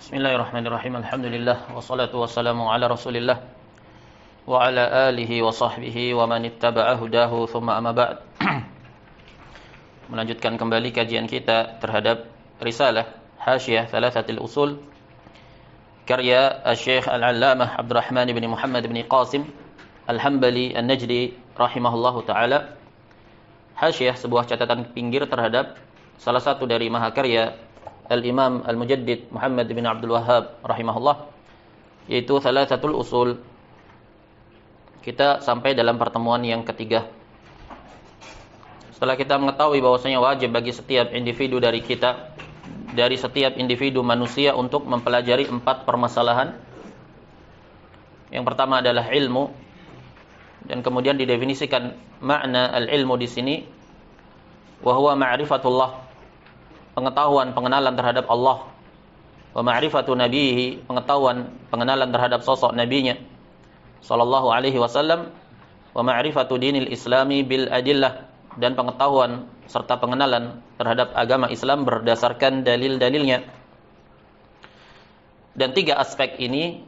Bismillahirrahmanirrahim. Alhamdulillah wassalatu wassalamu ala Rasulillah wa ala alihi wa sahbihi wa man ittaba'a hudahu thumma amma ba'd. Melanjutkan kembali kajian kita terhadap risalah Hasyiah Thalathatil Usul karya Syekh Al-Allamah Abdurrahman bin Muhammad bin Qasim Al-Hambali An-Najdi rahimahullahu taala. Hasyiah sebuah catatan pinggir terhadap salah satu dari mahakarya Al-Imam Al-Mujaddid Muhammad bin Abdul Wahhab rahimahullah, yaitu Thalathatul Usul. Kita sampai dalam pertemuan yang ketiga. Setelah kita mengetahui bahwasanya wajib bagi setiap individu dari kita, dari setiap individu manusia untuk mempelajari 4 permasalahan. Yang pertama adalah ilmu, dan kemudian didefinisikan makna al-ilmu di sini, wa huwa ma'rifatullah, pengetahuan, pengenalan terhadap Allah, wa ma'rifatu nabihi, pengetahuan, pengenalan terhadap sosok nabinya sallallahu alaihi wasallam, wa ma'rifatu dinil islami bil adillah, dan pengetahuan serta pengenalan terhadap agama Islam berdasarkan dalil-dalilnya. Dan 3 aspek ini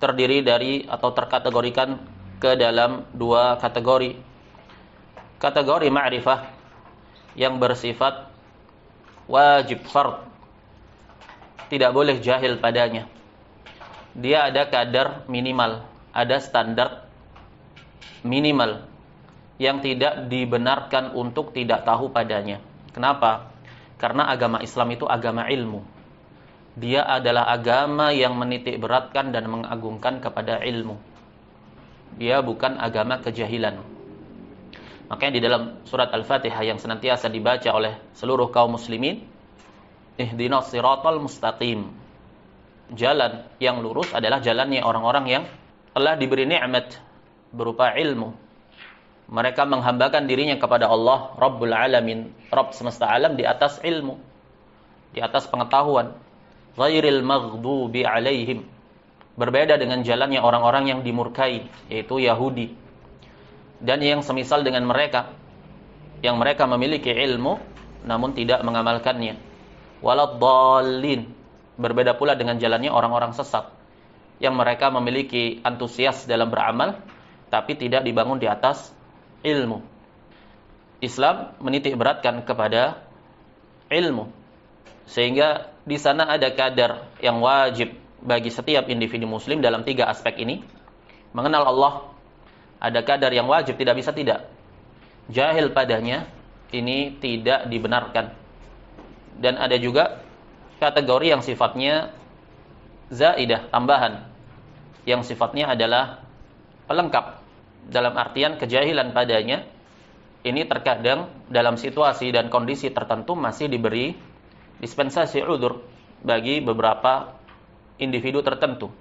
terdiri dari atau terkategorikan ke dalam 2 kategori. Kategori ma'rifah yang bersifat wajib fard, tidak boleh jahil padanya. Dia ada kadar minimal, ada standar minimal yang tidak dibenarkan untuk tidak tahu padanya. Kenapa? Karena agama Islam itu agama ilmu. Dia adalah agama yang menitik beratkan dan mengagungkan kepada ilmu. Dia bukan agama kejahilan. Makanya di dalam surat Al-Fatihah yang senantiasa dibaca oleh seluruh kaum muslimin, ihdinas siratal mustaqim, jalan yang lurus adalah jalannya orang-orang yang telah diberi nikmat berupa ilmu. Mereka menghambakan dirinya kepada Allah Rabbul Alamin, Rabb semesta alam, di atas ilmu, di atas pengetahuan. Ghairil maghdubi alaihim, berbeda dengan jalannya orang-orang yang dimurkai, yaitu Yahudi dan yang semisal dengan mereka, yang mereka memiliki ilmu namun tidak mengamalkannya. Waladdallin, berbeda pula dengan jalannya orang-orang sesat yang mereka memiliki antusias dalam beramal tapi tidak dibangun di atas ilmu. Islam menitik beratkan kepada ilmu, sehingga di sana ada kadar yang wajib bagi setiap individu muslim dalam 3 aspek ini. Mengenal Allah, ada kadar yang wajib, tidak bisa tidak. Jahil padanya, ini tidak dibenarkan. Dan ada juga kategori yang sifatnya zaidah, tambahan, yang sifatnya adalah pelengkap, dalam artian kejahilan padanya ini terkadang dalam situasi dan kondisi tertentu masih diberi dispensasi udzur bagi beberapa individu tertentu.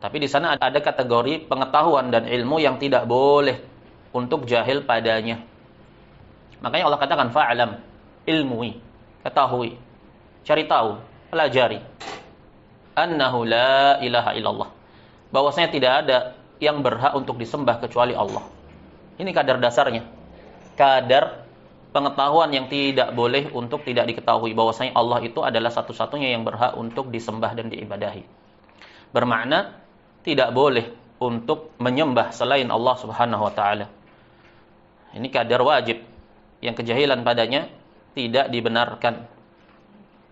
Tapi di sana ada kategori pengetahuan dan ilmu yang tidak boleh untuk jahil padanya. Makanya Allah katakan fa'alam, ilmui, ketahui, cari tahu, pelajari, annahu la ilaha illallah, bahwasanya tidak ada yang berhak untuk disembah kecuali Allah. Ini kadar dasarnya, kadar pengetahuan yang tidak boleh untuk tidak diketahui, bahwasanya Allah itu adalah satu-satunya yang berhak untuk disembah dan diibadahi. Bermakna tidak boleh untuk menyembah selain Allah Subhanahu wa taala. Ini kadar wajib yang kejahilan padanya tidak dibenarkan.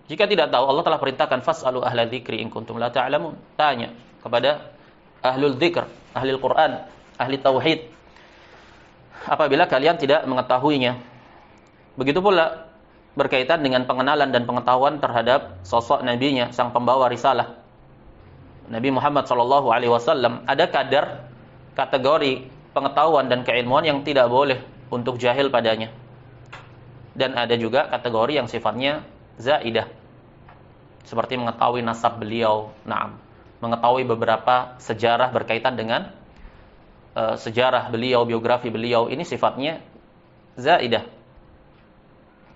Jika tidak tahu, Allah telah perintahkan fas'alu ahla dzikri in kuntum la ta'lamun. Tanya kepada ahlul dzikr, ahli Al-Qur'an, ahli tauhid, apabila kalian tidak mengetahuinya. Begitu pula berkaitan dengan pengenalan dan pengetahuan terhadap sosok nabinya, sang pembawa risalah Nabi Muhammad SAW. Ada kadar kategori pengetahuan dan keilmuan yang tidak boleh untuk jahil padanya. Dan ada juga kategori yang sifatnya zaidah, seperti mengetahui nasab beliau, mengetahui beberapa sejarah berkaitan dengan sejarah beliau, biografi beliau. Ini sifatnya zaidah.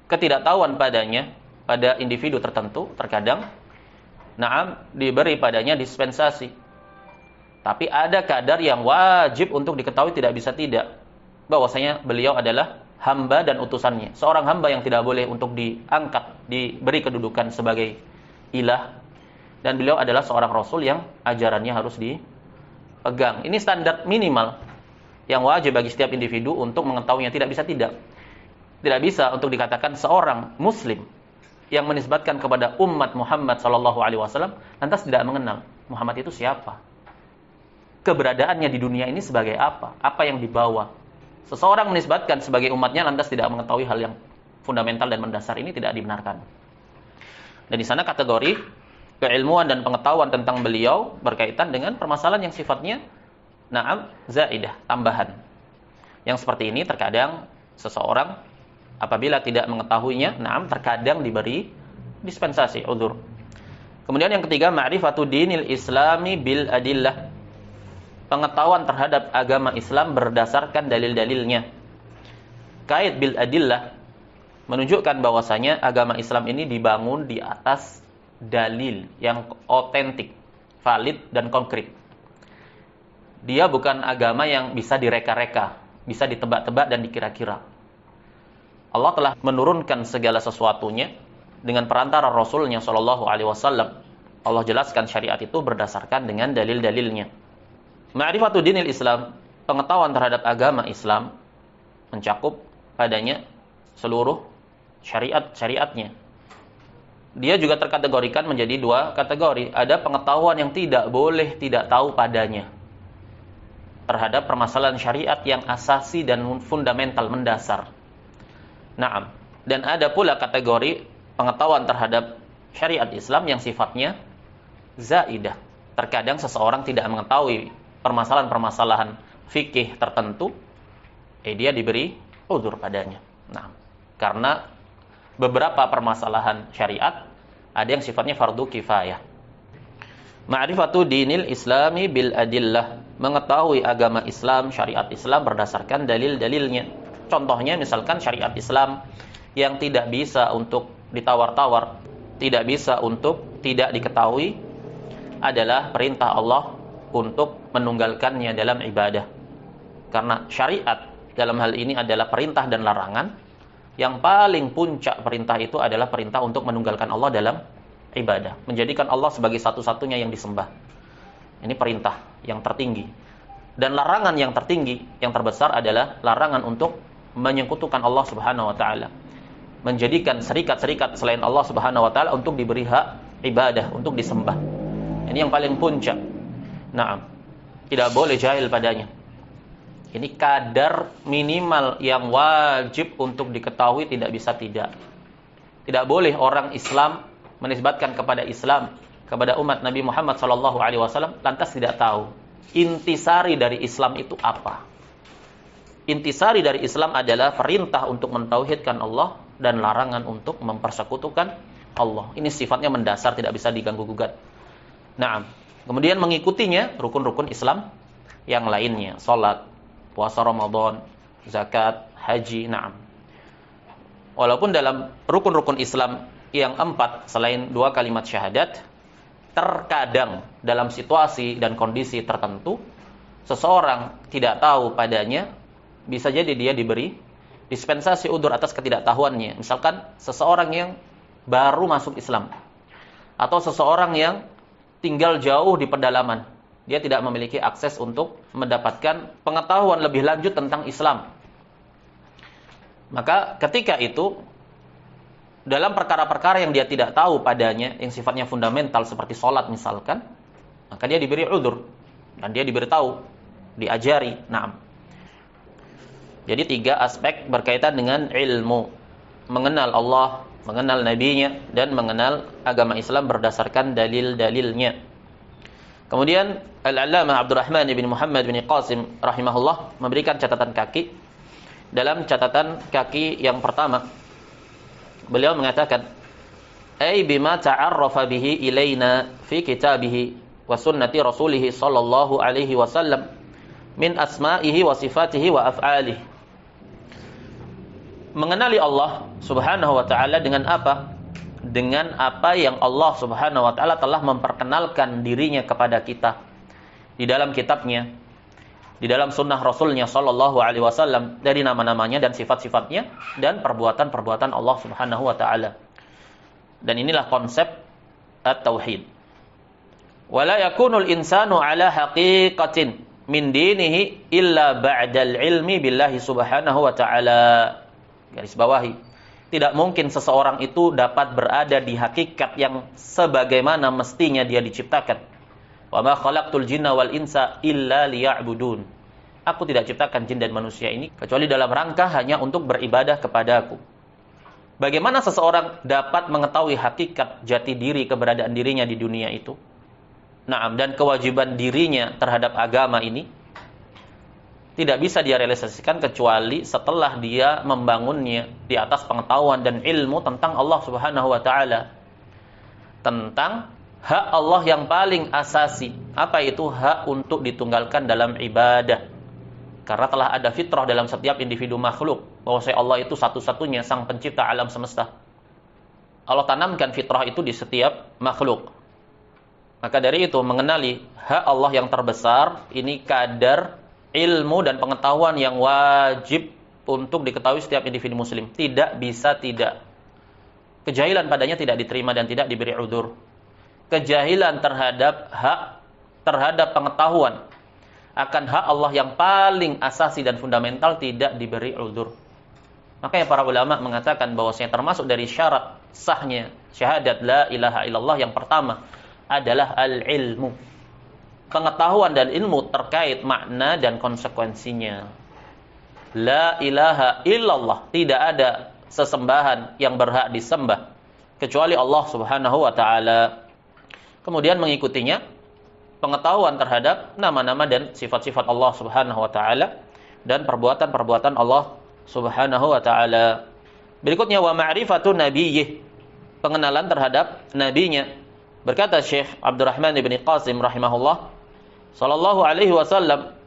Ketidaktahuan padanya pada individu tertentu terkadang diberi padanya dispensasi. Tapi ada kadar yang wajib untuk diketahui, tidak bisa tidak, bahwasanya beliau adalah hamba dan utusannya. Seorang hamba yang tidak boleh untuk diangkat, diberi kedudukan sebagai ilah, dan beliau adalah seorang rasul yang ajarannya harus dipegang. Ini standar minimal yang wajib bagi setiap individu untuk mengetahuinya. Tidak bisa untuk dikatakan seorang muslim yang menisbatkan kepada umat Muhammad sallallahu alaihi wasallam lantas tidak mengenal Muhammad itu siapa. Keberadaannya di dunia ini sebagai apa? Apa yang dibawa? Seseorang menisbatkan sebagai umatnya lantas tidak mengetahui hal yang fundamental dan mendasar, ini tidak dibenarkan. Dan di sana kategori keilmuan dan pengetahuan tentang beliau berkaitan dengan permasalahan yang sifatnya na'am zaidah, tambahan. Yang seperti ini terkadang seseorang apabila tidak mengetahuinya, na'am terkadang diberi dispensasi, uzur. Kemudian yang ketiga, ma'rifatu dinil islami bil adillah. Pengetahuan terhadap agama Islam berdasarkan dalil-dalilnya. Kait bil adillah menunjukkan bahwasanya agama Islam ini dibangun di atas dalil yang otentik, valid dan konkret. Dia bukan agama yang bisa direka-reka, bisa ditebak-tebak dan dikira-kira. Allah telah menurunkan segala sesuatunya dengan perantara Rasulnya Shallallahu Alaihi Wasallam. Allah jelaskan syariat itu berdasarkan dengan dalil-dalilnya. Ma'rifatu dinil Islam, pengetahuan terhadap agama Islam mencakup padanya seluruh syariat-syariatnya. Dia juga terkategorikan menjadi dua kategori. Ada pengetahuan yang tidak boleh tidak tahu padanya terhadap permasalahan syariat yang asasi dan fundamental, mendasar. Naam. Dan ada pula kategori pengetahuan terhadap syariat Islam yang sifatnya zaidah. Terkadang seseorang tidak mengetahui permasalahan-permasalahan fikih tertentu, dia diberi uzur padanya. Nah, karena beberapa permasalahan syariat ada yang sifatnya fardu kifayah. Ma'rifatu dinil islami bil adillah, mengetahui agama Islam, syariat Islam berdasarkan dalil-dalilnya. Contohnya misalkan syariat Islam yang tidak bisa untuk ditawar-tawar, tidak bisa untuk tidak diketahui adalah perintah Allah untuk menunggalkannya dalam ibadah. Karena syariat dalam hal ini adalah perintah dan larangan. Yang paling puncak perintah itu adalah perintah untuk menunggalkan Allah dalam ibadah, menjadikan Allah sebagai satu-satunya yang disembah. Ini perintah yang tertinggi. Dan larangan yang tertinggi, yang terbesar adalah larangan untuk menyekutukan Allah Subhanahu wa taala. Menjadikan serikat-serikat selain Allah Subhanahu wa taala untuk diberi hak ibadah, untuk disembah. Ini yang paling puncak. Naam. Tidak boleh jahil padanya. Ini kadar minimal yang wajib untuk diketahui, tidak bisa tidak. Tidak boleh orang Islam menisbatkan kepada Islam, kepada umat Nabi Muhammad SAW, lantas tidak tahu intisari dari Islam itu apa. Intisari dari Islam adalah perintah untuk mentauhidkan Allah dan larangan untuk mempersekutukan Allah. Ini sifatnya mendasar, tidak bisa diganggu-gugat. Nah, kemudian mengikutinya rukun-rukun Islam yang lainnya, salat, puasa Ramadan, zakat, haji, na'am. Walaupun dalam rukun-rukun Islam yang 4 selain 2 kalimat syahadat, terkadang dalam situasi dan kondisi tertentu seseorang tidak tahu padanya, bisa jadi dia diberi dispensasi udzur atas ketidaktahuannya. Misalkan seseorang yang baru masuk Islam atau seseorang yang tinggal jauh di pedalaman, dia tidak memiliki akses untuk mendapatkan pengetahuan lebih lanjut tentang Islam. Maka ketika itu, dalam perkara-perkara yang dia tidak tahu padanya, yang sifatnya fundamental seperti sholat misalkan, maka dia diberi udzur dan dia diberitahu, diajari. Naam. Jadi 3 aspek berkaitan dengan ilmu, mengenal Allah, mengenal nabinya, dan mengenal agama Islam berdasarkan dalil-dalilnya. Kemudian Al-Allamah Abdurrahman bin Muhammad bin Qasim rahimahullah memberikan catatan kaki. Dalam catatan kaki yang pertama, beliau mengatakan, "Ai bima ta'arrafa bihi ilaina fi kitabihi wa sunnati rasulih sallallahu alaihi wasallam min asma'ihi wa sifatihi wa af'alihi." Mengenali Allah Subhanahu wa taala dengan apa? Dengan apa yang Allah Subhanahu wa taala telah memperkenalkan dirinya kepada kita di dalam kitabnya, di dalam sunnah Rasulnya sallallahu alaihi wasallam, dari nama-namanya dan sifat-sifatnya dan perbuatan-perbuatan Allah Subhanahu wa taala. Dan inilah konsep at-tauhid. Wala yakunul insanu ala haqiqatin min dinihi illa ba'dal ilmi billahi subhanahu wa ta'ala. Garis bawahi. Tidak mungkin seseorang itu dapat berada di hakikat yang sebagaimana mestinya dia diciptakan. Wa ma khalaqtul jinna wal insa illa liya'budun. Aku tidak ciptakan jin dan manusia ini kecuali dalam rangka hanya untuk beribadah kepadaku. Bagaimana seseorang dapat mengetahui hakikat jati diri keberadaan dirinya di dunia itu? Naam, dan kewajiban dirinya terhadap agama ini tidak bisa dia realisasikan kecuali setelah dia membangunnya di atas pengetahuan dan ilmu tentang Allah Subhanahu wa taala. Tentang hak Allah yang paling asasi. Apa itu hak untuk ditunggalkan dalam ibadah? Karena telah ada fitrah dalam setiap individu makhluk bahwa Allah itu satu-satunya sang pencipta alam semesta. Allah tanamkan fitrah itu di setiap makhluk. Maka dari itu mengenali hak Allah yang terbesar ini kadar ilmu dan pengetahuan yang wajib untuk diketahui setiap individu muslim. Tidak bisa tidak. Kejahilan padanya tidak diterima dan tidak diberi udzur. Kejahilan terhadap pengetahuan akan hak Allah yang paling asasi dan fundamental tidak diberi udzur. Makanya para ulama mengatakan bahwasanya termasuk dari syarat sahnya syahadat la ilaha illallah yang pertama adalah al-ilmu. Pengetahuan dan ilmu terkait makna dan konsekuensinya. La ilaha illallah, tidak ada sesembahan yang berhak disembah kecuali Allah Subhanahu wa taala. Kemudian mengikutinya pengetahuan terhadap nama-nama dan sifat-sifat Allah Subhanahu wa taala dan perbuatan-perbuatan Allah Subhanahu wa taala. Berikutnya wa ma'rifatu nabiyyih, pengenalan terhadap nabinya. Berkata Syekh Abdurrahman bin Qasim rahimahullah sallallahu alaihi wasallam,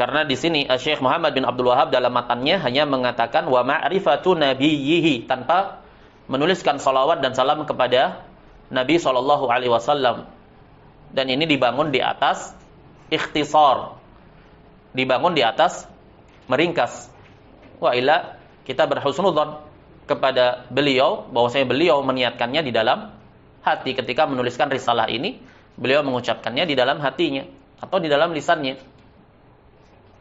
karena di sini Syekh Muhammad bin Abdul Wahhab dalam matannya hanya mengatakan wa ma'rifatu nabiyhi tanpa menuliskan salawat dan salam kepada Nabi sallallahu alaihi wasallam. Dan ini dibangun di atas ikhtisar. Dibangun di atas meringkas. Wa ila kita berhusnudzon kepada beliau bahwasanya beliau meniatkannya di dalam hati ketika menuliskan risalah ini, beliau mengucapkannya di dalam hatinya atau di dalam lisannya.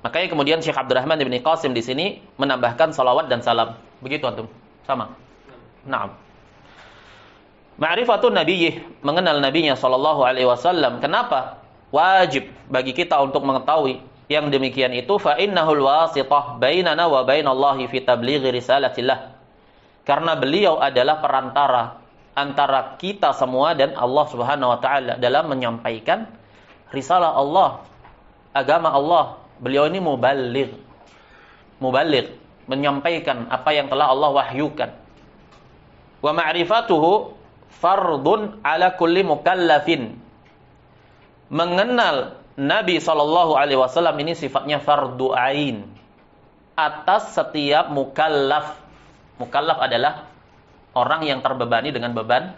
Makanya kemudian Syekh Abdurrahman bin Qasim di sini menambahkan salawat dan salam. Begitu antum? Sama. Naam. Ma'rifatun nabiyyih, mengenal nabinya sallallahu alaihi wasallam. Kenapa wajib bagi kita untuk mengetahui yang demikian itu? Fa innahul wasithah bainana wa bainallahi fi tablighi risalatillah. Karena beliau adalah perantara antara kita semua dan Allah Subhanahu wa taala dalam menyampaikan risalah Allah, agama Allah. Beliau ini muballigh, menyampaikan apa yang telah Allah wahyukan. Wa ma'rifatuhu fardun ala kulli mukallafin. Mengenal Nabi sallallahu alaihi wasallam ini sifatnya fardu ain atas setiap mukallaf. Mukallaf adalah orang yang terbebani dengan beban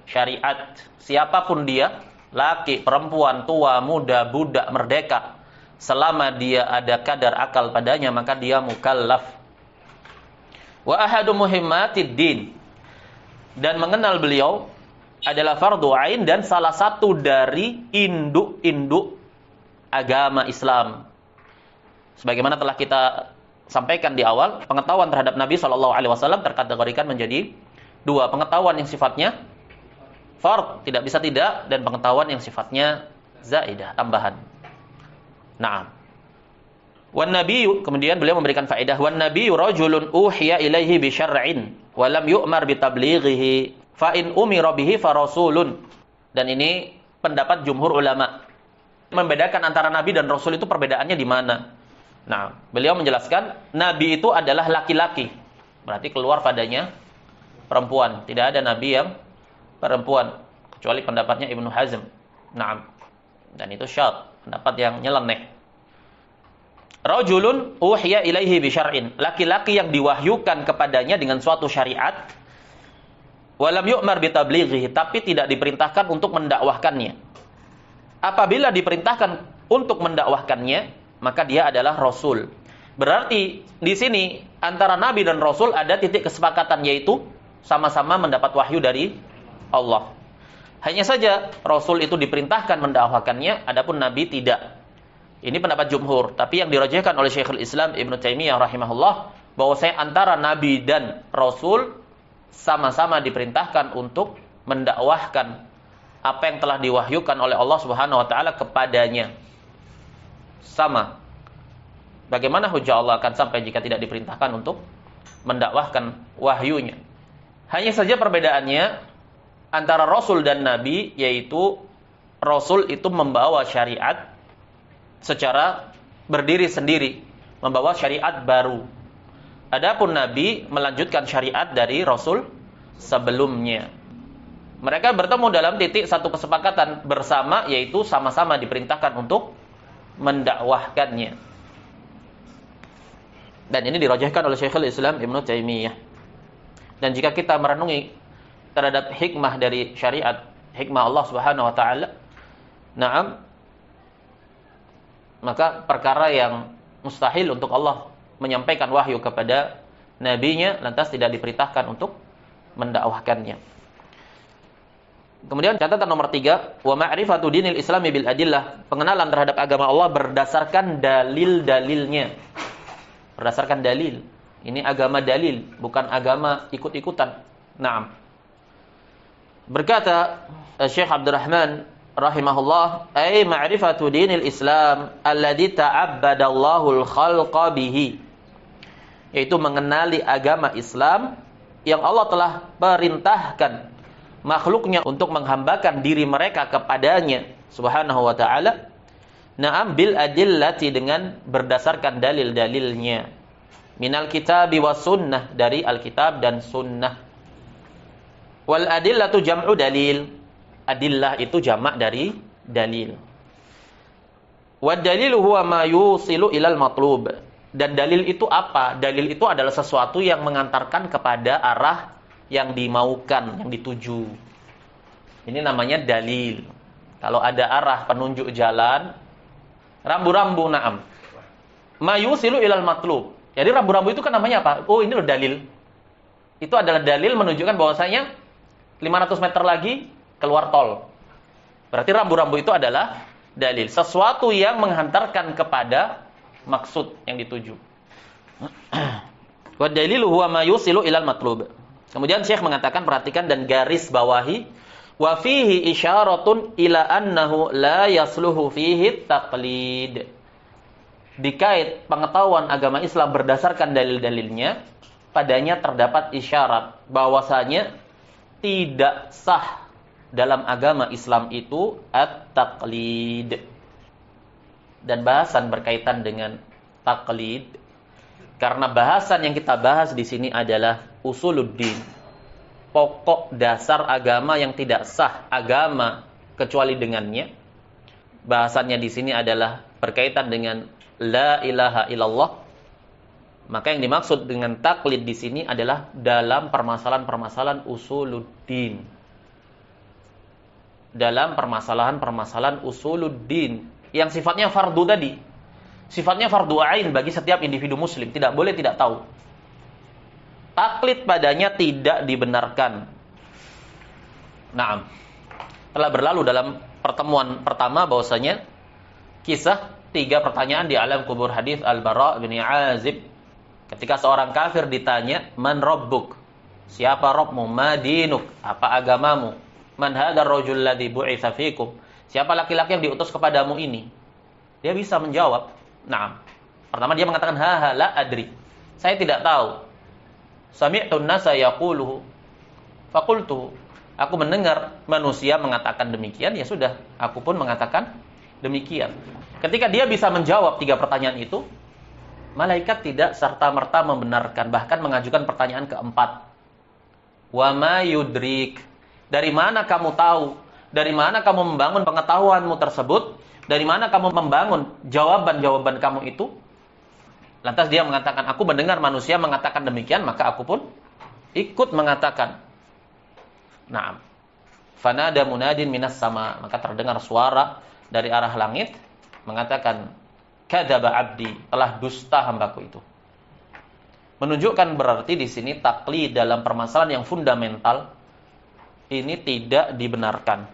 syariat. Siapapun dia, laki, perempuan, tua, muda, budak, merdeka, selama dia ada kadar akal padanya, maka dia mukallaf. Wa ahadu muhimmatid din, dan mengenal beliau adalah fardu ain dan salah satu dari induk-induk agama Islam. Sebagaimana telah kita sampaikan di awal, pengetahuan terhadap Nabi SAW terkategorikan menjadi dua, pengetahuan yang sifatnya fard, tidak bisa tidak, dan pengetahuan yang sifatnya zaidah, tambahan. Naam. Wan nabiyyu, kemudian beliau memberikan faedah, wan nabiyyu rajulun uhiya ilaihi bi syar'in wa lam yu'mar bi tablighihi fa in umira bihi fa rasulun. Dan ini pendapat jumhur ulama. Membedakan antara nabi dan rasul itu perbedaannya di mana? Nah, beliau menjelaskan nabi itu adalah laki-laki. Berarti keluar padanya perempuan. Tidak ada nabi yang perempuan kecuali pendapatnya Ibnu Hazm. Naam. Dan itu syadz, pendapat yang nyeleneh. Rajulun uhiya ilaihi bi syar'in, laki-laki yang diwahyukan kepadanya dengan suatu syariat, walam yu'mar bi tablighihi, tapi tidak diperintahkan untuk mendakwahkannya. Apabila diperintahkan untuk mendakwahkannya, maka dia adalah rasul. Berarti di sini antara nabi dan rasul ada titik kesepakatan, yaitu sama-sama mendapat wahyu dari Allah. Hanya saja Rasul itu diperintahkan mendakwakannya, adapun Nabi tidak. Ini pendapat jumhur, tapi yang dirajihkan oleh Syekhul Islam Ibnu Taimiyah rahimahullah bahwa antara Nabi dan Rasul sama-sama diperintahkan untuk mendakwahkan apa yang telah diwahyukan oleh Allah Subhanahu wa taala kepadanya. Sama. Bagaimana hujah Allah akan sampai jika tidak diperintahkan untuk mendakwahkan wahyunya? Hanya saja perbedaannya antara Rasul dan Nabi, yaitu Rasul itu membawa syariat secara berdiri sendiri, membawa syariat baru. Adapun Nabi melanjutkan syariat dari Rasul sebelumnya. Mereka bertemu dalam titik satu kesepakatan bersama, yaitu sama-sama diperintahkan untuk mendakwahkannya. Dan ini dirajahkan oleh Syekhul Islam Ibnu Taimiyah. Dan jika kita merenungi terhadap hikmah dari syariat, hikmah Allah Subhanahu wa taala, maka perkara yang mustahil untuk Allah menyampaikan wahyu kepada nabinya lantas tidak diperintahkan untuk mendakwahkannya. Kemudian catatan nomor 3, wa ma'rifatu dinil islami bil adillah, pengenalan terhadap agama Allah berdasarkan dalil-dalilnya. Berdasarkan dalil. Ini agama dalil, bukan agama ikut-ikutan. Naam. Berkata Syekh Abdurrahman rahimahullah, ay ma'rifatu dinil Islam alladzi ta'abbadallahu al-khalqa bihi, yaitu mengenali agama Islam yang Allah telah perintahkan makhluknya untuk menghambakan diri mereka kepadanya subhanahu wa ta'ala. Na'am bil adillati, dengan berdasarkan dalil-dalilnya, minal kitabi was sunnah, dari Alkitab dan sunnah. Wal adillatu jam'u dalil, adillah itu jamak dari dalil. Wad dalilu huwa ma yusilu ilal matlub, dan dalil itu apa? Dalil itu adalah sesuatu yang mengantarkan kepada arah yang dimaukan, yang dituju. Ini namanya dalil. Kalau ada arah penunjuk jalan, rambu-rambu, na'am, ma yusilu ilal matlub. Jadi rambu-rambu itu kan namanya apa? Oh, ini loh dalil. Itu adalah dalil menunjukkan bahwasanya 500 meter lagi keluar tol. Berarti rambu-rambu itu adalah dalil, sesuatu yang menghantarkan kepada maksud yang dituju. Wa dalilu huwa ma yusilu ilal matlub. Kemudian Syekh mengatakan, perhatikan dan garis bawahi, wa fihi isyaratun ila annahu la yasluhu fihi taqlid. Dikait pengetahuan agama Islam berdasarkan dalil-dalilnya, padanya terdapat isyarat bahwasanya tidak sah dalam agama Islam itu at-taqlid. Dan bahasan berkaitan dengan taqlid, karena bahasan yang kita bahas di sini adalah usuluddin, pokok dasar agama yang tidak sah agama kecuali dengannya. Bahasannya di sini adalah berkaitan dengan la ilaha illallah. Maka yang dimaksud dengan taklid di sini adalah dalam permasalahan-permasalahan usuluddin. Dalam permasalahan-permasalahan usuluddin yang sifatnya fardu tadi. Sifatnya fardu ain bagi setiap individu muslim, tidak boleh tidak tahu. Taklid padanya tidak dibenarkan. Naam. Telah berlalu dalam pertemuan pertama bahwasanya kisah 3 pertanyaan di alam kubur hadis Al-Bara bin Azib. Ketika seorang kafir ditanya, man rabbuk? Siapa Rabbmu? Ma dinuk? Apa agamamu? Man hadzal rajul ladzi bu'itsa fikum? Siapa laki-laki yang diutus kepadamu ini? Dia bisa menjawab, na'am. Pertama dia mengatakan, ha la adri. Saya tidak tahu. Sami'tun nasa yaquluhu. Faqultu. Aku mendengar manusia mengatakan demikian, ya sudah, aku pun mengatakan demikian. Ketika dia bisa menjawab 3 pertanyaan itu, malaikat tidak serta-merta membenarkan, bahkan mengajukan pertanyaan keempat. Wa ma yudrik? Dari mana kamu tahu? Dari mana kamu membangun pengetahuanmu tersebut? Dari mana kamu membangun jawaban-jawaban kamu itu? Lantas dia mengatakan, aku mendengar manusia mengatakan demikian, maka aku pun ikut mengatakan. Naam. Fanada munadin minas sama, maka terdengar suara dari arah langit mengatakan, kadzaba abdi, telah dusta hambaku itu. Menunjukkan berarti di sini taklid dalam permasalahan yang fundamental ini tidak dibenarkan.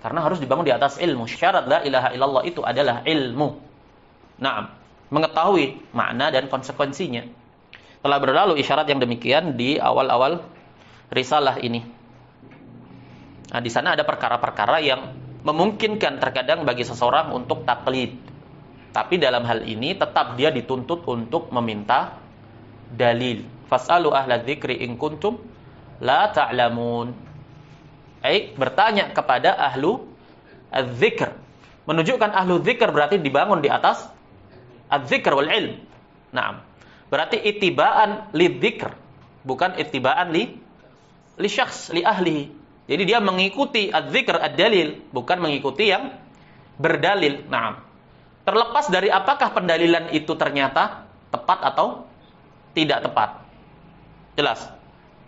Karena harus dibangun di atas ilmu. Syarat la ilaha illallah itu adalah ilmu. Naam, mengetahui makna dan konsekuensinya. Telah berlalu isyarat yang demikian di awal-awal risalah ini. Nah, di sana ada perkara-perkara yang memungkinkan terkadang bagi seseorang untuk taklid. Tapi dalam hal ini tetap dia dituntut untuk meminta dalil. Fas'alu ahla dzikri in kuntum la ta'lamun. Bertanya kepada ahlu az-zikr. Menunjukkan ahlu dzikr berarti dibangun di atas az-zikr wal ilm. Naam. Berarti ittiba'an lidzikr, bukan ittiba'an li syakhs, li ahlihi. Jadi dia mengikuti az-zikr ad-dalil, bukan mengikuti yang berdalil. Naam. Terlepas dari apakah pendalilan itu ternyata tepat atau tidak tepat. Jelas.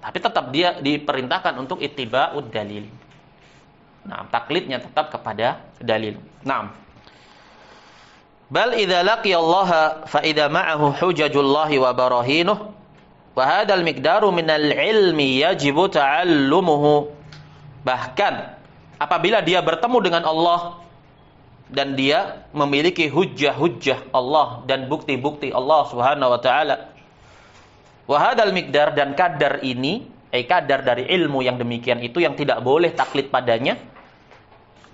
Tapi tetap dia diperintahkan untuk ittiba'ud dalil. Nah, taklidnya tetap kepada dalil. Naam. Bal idza laqiya Allah fa idza ma'ahu hujajullahi wa barahinuh wa hadzal miqdaru minal ilmi yajibu ta'allumuhu. Bahkan apabila dia bertemu dengan Allah dan dia memiliki hujjah-hujjah Allah dan bukti-bukti Allah Subhanahu wa taala. Wa hadzal miqdar, dan kadar ini, kadar dari ilmu yang demikian itu yang tidak boleh taklid padanya,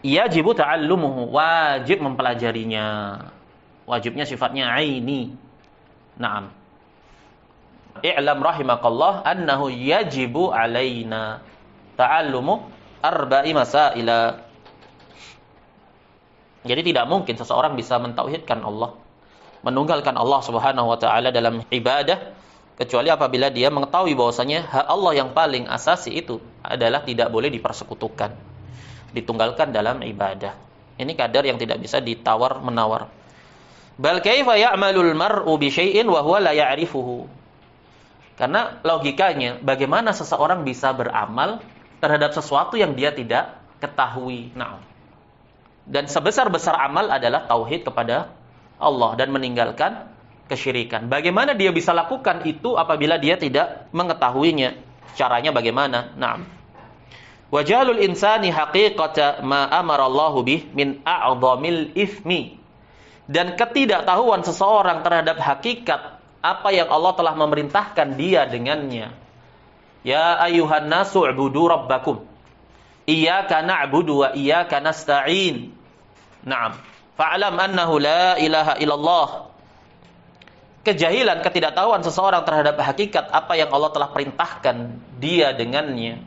yajibu ta'allumuhu, wajib mempelajarinya. Wajibnya sifatnya aini. Naam. I'lam rahimakallah annahu yajibu alaina ta'allumu arba'i masaila. Jadi tidak mungkin seseorang bisa mentauhidkan Allah, menunggalkan Allah Subhanahu wa taala dalam ibadah, kecuali apabila dia mengetahui bahwasanya hak Allah yang paling asasi itu adalah tidak boleh dipersekutukan, ditunggalkan dalam ibadah. Ini kadar yang tidak bisa ditawar-menawar. Bal kaifa ya'malul mar'u bi syai'in wa huwa la ya'rifuhu. Karena logikanya, bagaimana seseorang bisa beramal terhadap sesuatu yang dia tidak ketahui. Nah, dan sebesar-besar amal adalah tauhid kepada Allah dan meninggalkan kesyirikan. Bagaimana dia bisa lakukan itu apabila dia tidak mengetahuinya? Caranya bagaimana? Naam. Wajalul insani haqiqata ma amara Allah bih min a'dhamil ithmi. Dan ketidaktahuan seseorang terhadap hakikat apa yang Allah telah memerintahkan dia dengannya. Ya ayyuhan nasu ubudu rabbakum. Iyyaka na'budu wa iyyaka nasta'in. Naam. Fa'lam annahu la ilaha illallah. Kejahilan, ketidaktahuan seseorang terhadap hakikat apa yang Allah telah perintahkan dia dengannya,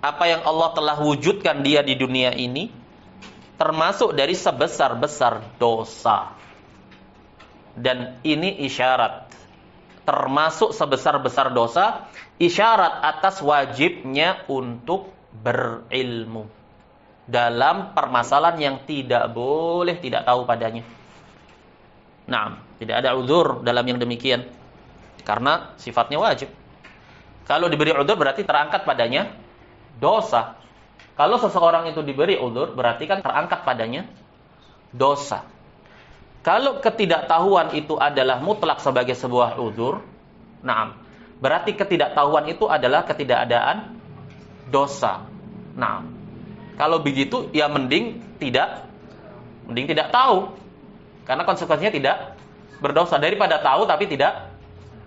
apa yang Allah telah wujudkan dia di dunia ini, termasuk dari sebesar-besar dosa. Dan ini isyarat, termasuk sebesar-besar dosa, isyarat atas wajibnya untuk berilmu dalam permasalahan yang tidak boleh tidak tahu padanya. Nah, tidak ada uzur dalam yang demikian, karena sifatnya wajib. Kalau diberi uzur berarti terangkat padanya dosa. Kalau seseorang itu diberi uzur berarti kan terangkat padanya dosa. Kalau ketidaktahuan itu adalah mutlak sebagai sebuah uzur, nah, berarti ketidaktahuan itu adalah ketidakadaan dosa. Nah, kalau begitu ya mending tidak tahu, karena konsekuensinya tidak berdosa, daripada tahu tapi tidak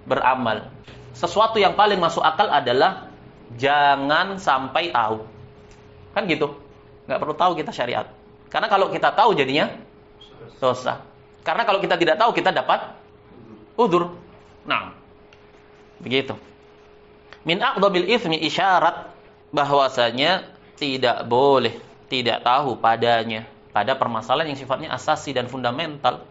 beramal. Sesuatu yang paling masuk akal adalah jangan sampai tahu, kan gitu. Nggak perlu tahu kita syariat, karena kalau kita tahu jadinya dosa. Karena kalau kita tidak tahu kita dapat udzur. Nah, begitu. Min aqdamil itsmi, isyarat bahwasanya tidak boleh tidak tahu padanya pada permasalahan yang sifatnya asasi dan fundamental.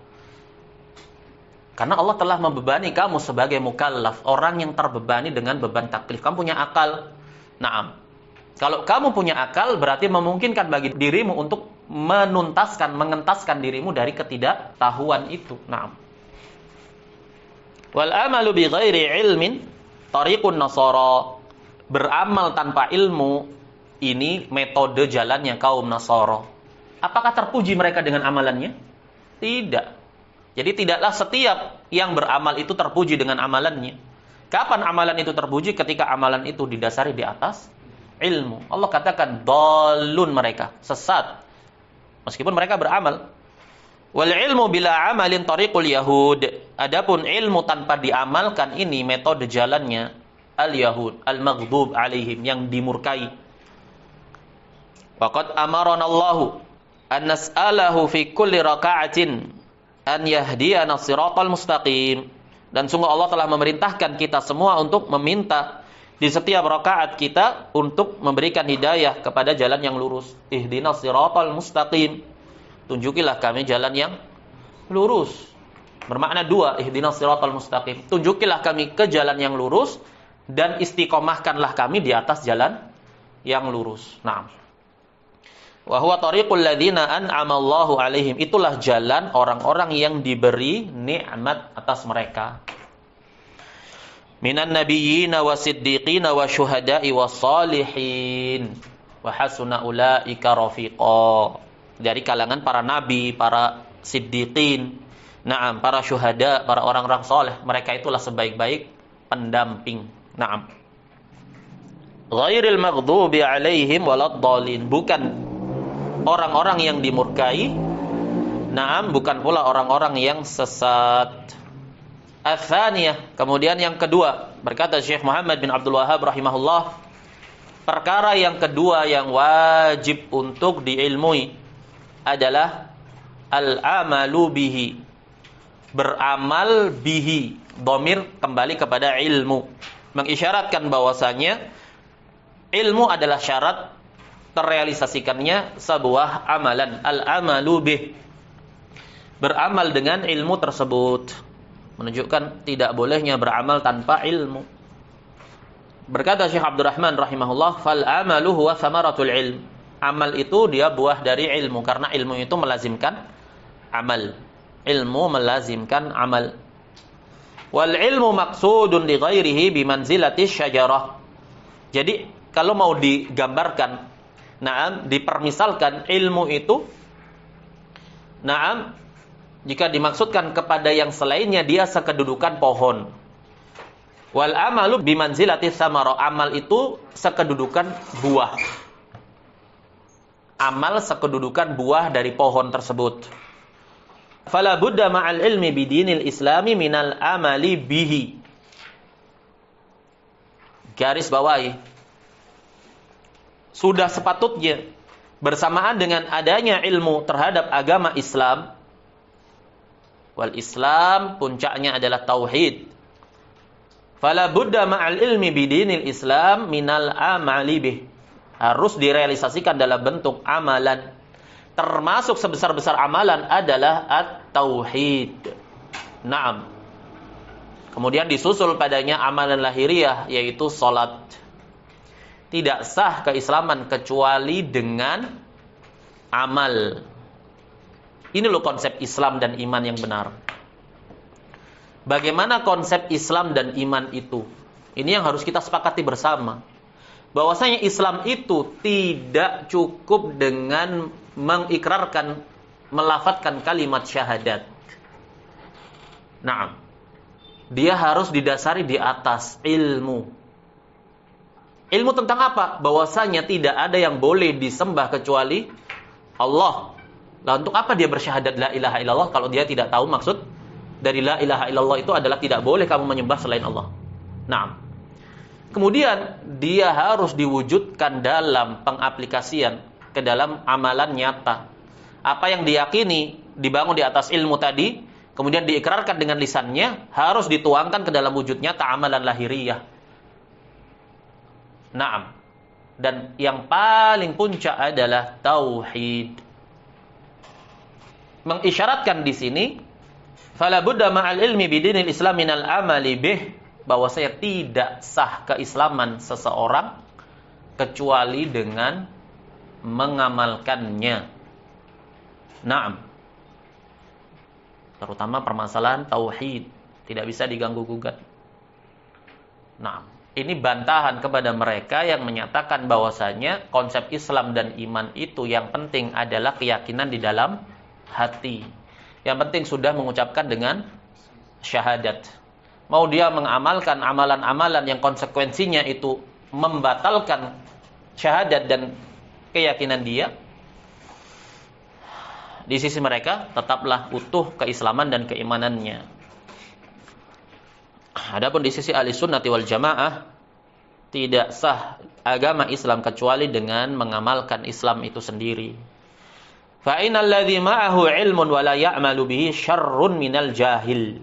Karena Allah telah membebani kamu sebagai mukallaf, orang yang terbebani dengan beban taklif. Kamu punya akal. Naam. Kalau kamu punya akal berarti memungkinkan bagi dirimu untuk mengentaskan dirimu dari ketidaktahuan itu. Naam. Wal amalu bi ghairi ilmin tariqun nasara. Beramal tanpa ilmu ini metode jalannya kaum Nasara. Apakah terpuji mereka dengan amalannya? Tidak. Jadi tidaklah setiap yang beramal itu terpuji dengan amalannya. Kapan amalan itu terpuji? Ketika amalan itu didasari di atas ilmu. Allah katakan dhalun, mereka sesat meskipun mereka beramal. Wal ilmu bila amalin tariqul yahud. Adapun ilmu tanpa diamalkan, ini metode jalannya al-yahud, al-maghdub alaihim, yang dimurkai. Waqad amarana Allahu an nas'alahu fi kulli raka'atin an yahdiyana siratal mustaqim. Dan sungguh Allah telah memerintahkan kita semua untuk meminta di setiap rakaat kita untuk memberikan hidayah kepada jalan yang lurus. Ihdinas siratal mustaqim. Tunjukilah kami jalan yang lurus. Bermakna dua, ihdinas siratal mustaqim. Tunjukilah kami ke jalan yang lurus dan istiqomahkanlah kami di atas jalan yang lurus. Naam. Wa huwa tariqul ladzina an'ama Allahu 'alaihim. Itulah jalan orang-orang yang diberi nikmat atas mereka. Minan nabiyyina wasiddiqina wasyuhada'i wassalihin wa hasuna ulaika rafiqa. Dari kalangan para nabi, para siddiqin, na'am, para syuhada, para orang-orang saleh, mereka itulah sebaik-baik pendamping. Na'am. Ghairil maghdubi 'alaihim waladdallin. Bukan orang-orang yang dimurkai, naam, bukan pula orang-orang yang sesat. Ats-tsaniyah, kemudian yang kedua, berkata Syekh Muhammad bin Abdul Wahhab rahimahullah, perkara yang kedua yang wajib untuk diilmui adalah al-amalu bihi, beramal bihi. Dhamir kembali kepada ilmu, mengisyaratkan bahwasanya ilmu adalah syarat terrealisasikannya sebuah amalan. Al-amalu bih, beramal dengan ilmu tersebut, menunjukkan tidak bolehnya beramal tanpa ilmu. Berkata Syekh Abdurrahman rahimahullah, fal amalu huwa thamaratul ilm. Amal itu dia buah dari ilmu, karena ilmu itu melazimkan amal. Ilmu melazimkan amal. Wal ilmu maqsudun li ghairihi bimanzilati syajarah. Jadi kalau mau digambarkan, naam, dipermisalkan ilmu itu, naam, jika dimaksudkan kepada yang selainnya, dia sekedudukan pohon. Wal amalu bimanzilati tsamara. Amal itu sekedudukan buah. Amal sekedudukan buah dari pohon tersebut. Fala budda ma'al ilmi bidinil islami minal amali bihi. Garis bawahi, sudah sepatutnya bersamaan dengan adanya ilmu terhadap agama Islam. Wal Islam puncaknya adalah tauhid. Fala budda ma'al ilmi bidinil Islam minal amali bih. Harus direalisasikan dalam bentuk amalan. Termasuk sebesar-besar amalan adalah at-tauhid. Naam. Kemudian disusul padanya amalan lahiriah, yaitu salat. Tidak sah keislaman kecuali dengan amal. Ini loh konsep Islam dan iman yang benar. Bagaimana konsep Islam dan iman itu? Ini yang harus kita sepakati bersama. Bahwasanya Islam itu tidak cukup dengan mengikrarkan, melafadzkan kalimat syahadat. Naam. Dia harus didasari di atas ilmu. Ilmu tentang apa? Bahwasanya tidak ada yang boleh disembah kecuali Allah. Lah untuk apa dia bersyahadat la ilaha illallah kalau dia tidak tahu maksud dari la ilaha illallah itu adalah tidak boleh kamu menyembah selain Allah. Naam. Kemudian dia harus diwujudkan dalam pengaplikasian ke dalam amalan nyata. Apa yang diyakini dibangun di atas ilmu tadi, kemudian diikrarkan dengan lisannya, harus dituangkan ke dalam wujud nyata amalan lahiriah. Naam. Dan yang paling puncak adalah tauhid. Mengisyaratkan di sini, fala budda ma'al ilmi bidinil Islam minal amali bih, bahwa saya tidak sah keislaman seseorang kecuali dengan mengamalkannya. Naam. Terutama permasalahan tauhid tidak bisa diganggu gugat. Naam. Ini bantahan kepada mereka yang menyatakan bahwasanya konsep Islam dan iman itu yang penting adalah keyakinan di dalam hati. Yang penting sudah mengucapkan dengan syahadat. Mau dia mengamalkan amalan-amalan yang konsekuensinya itu membatalkan syahadat dan keyakinan dia, di sisi mereka tetaplah utuh keislaman dan keimanannya. Adapun di sisi ahli sunnati wal jamaah, tidak sah agama Islam kecuali dengan mengamalkan Islam itu sendiri. Fa innal ladzi ma'ahu ilmun wa la ya'malu bihi syarrun minal jahil.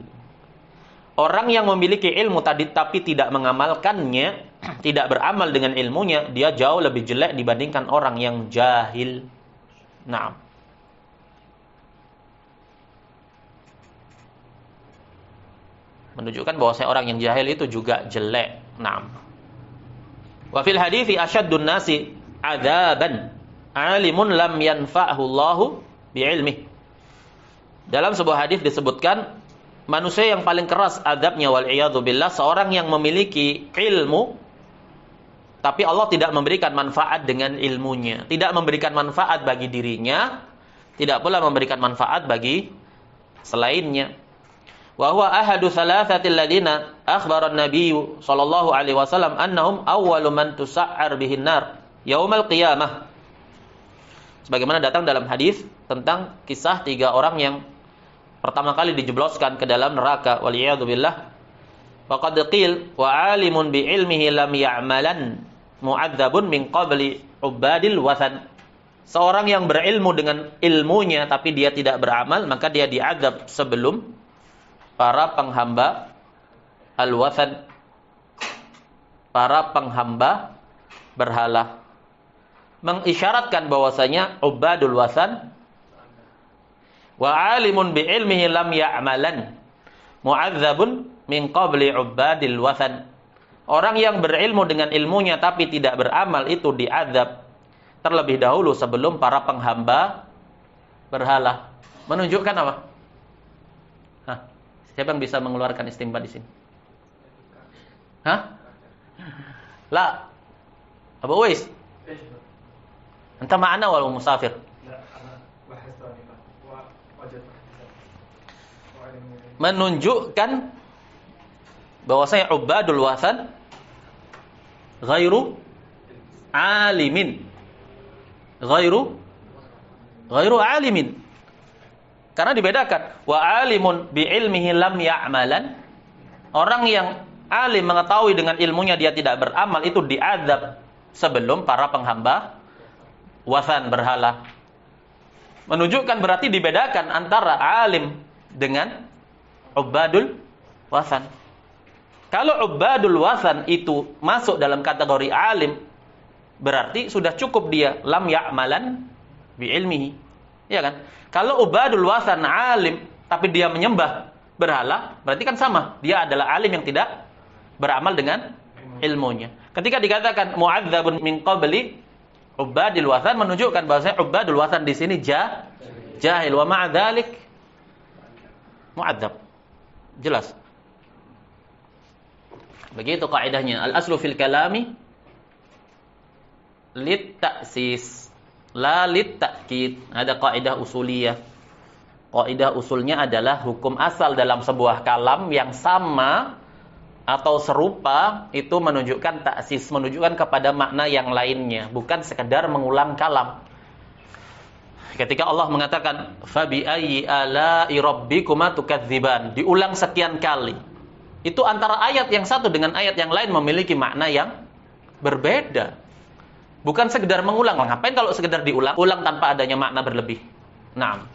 Orang yang memiliki ilmu tadi tapi tidak mengamalkannya, tidak beramal dengan ilmunya, dia jauh lebih jelek dibandingkan orang yang jahil. Naam. Menunjukkan bahwa orang yang jahil itu juga jelek. Naam. Wa fil hadithi asyaddun nasi adzaban alimun lam yanfa'hu Allahu bi'ilmih. Dalam sebuah hadis disebutkan manusia yang paling keras azabnya wal iyadzu billah seorang yang memiliki ilmu tapi Allah tidak memberikan manfaat dengan ilmunya, tidak memberikan manfaat bagi dirinya, tidak pula memberikan manfaat bagi selainnya. Wa huwa ahadu thalathatil ladina akhbara an-nabiy sallallahu alaihi wasallam annahum awwalu man tusa'ar bihin nar yaumal qiyamah. Sebagaimana datang dalam hadis tentang kisah 3 orang yang pertama kali dijebloskan ke dalam neraka, waliyadu billah. Faqad qil wa alimun bi ilmihi lam ya'malan mu'adzabun min qabli ubadil wathan. Seorang yang berilmu dengan ilmunya tapi dia tidak beramal, maka dia diazab sebelum para penghamba al-wathan, para penghamba berhala. Mengisyaratkan bahwasanya ubadul wathan wa alimun bi ilmihi lam ya'malan mu'adzabun min qabli ubadil wathan. Orang yang berilmu dengan ilmunya tapi tidak beramal itu diazab terlebih dahulu sebelum para penghamba berhala. Menunjukkan apa? Hah? Siapa yang bisa mengeluarkan istinbat di sini? Hah? La. Abu Uwais. Anta ma'ana wal musafir? Menunjukkan bahwasanya ubadul wathan ghairu alimin. Ghairu alimin. Karena dibedakan wa alimun bi ilmihi lam ya'malan. Orang yang alim mengetahui dengan ilmunya dia tidak beramal itu diazab sebelum para penghamba wathan berhala. Menunjukkan berarti dibedakan antara alim dengan ubadul wathan. Kalau ubadul wathan itu masuk dalam kategori alim, berarti sudah cukup dia lam ya'malan bi ilmihi. Ya kan? Kalau ubadul wathan alim tapi dia menyembah berhala, berarti kan sama. Dia adalah alim yang tidak beramal dengan ilmunya. Ketika dikatakan mu'adzabun min qabli ubadil wathan, menunjukkan bahwasanya ubadul wathan di sini jahil wa ma'a dzalik mu'adzab. Jelas. Begitu kaidahnya. Al-aslu fil kalami lit ta'sis la lit ta'kid. Ada kaidah usuliyah. Kaidah usulnya adalah hukum asal dalam sebuah kalam yang sama atau serupa itu menunjukkan ta'sis, menunjukkan kepada makna yang lainnya, bukan sekedar mengulang kalam. Ketika Allah mengatakan fa bi ayyi ala'i rabbikuma tukadziban, diulang sekian kali. Itu antara ayat yang satu dengan ayat yang lain memiliki makna yang berbeda. Bukan sekedar mengulang. Ngapain kalau sekedar diulang? Ulang tanpa adanya makna berlebih. Naam.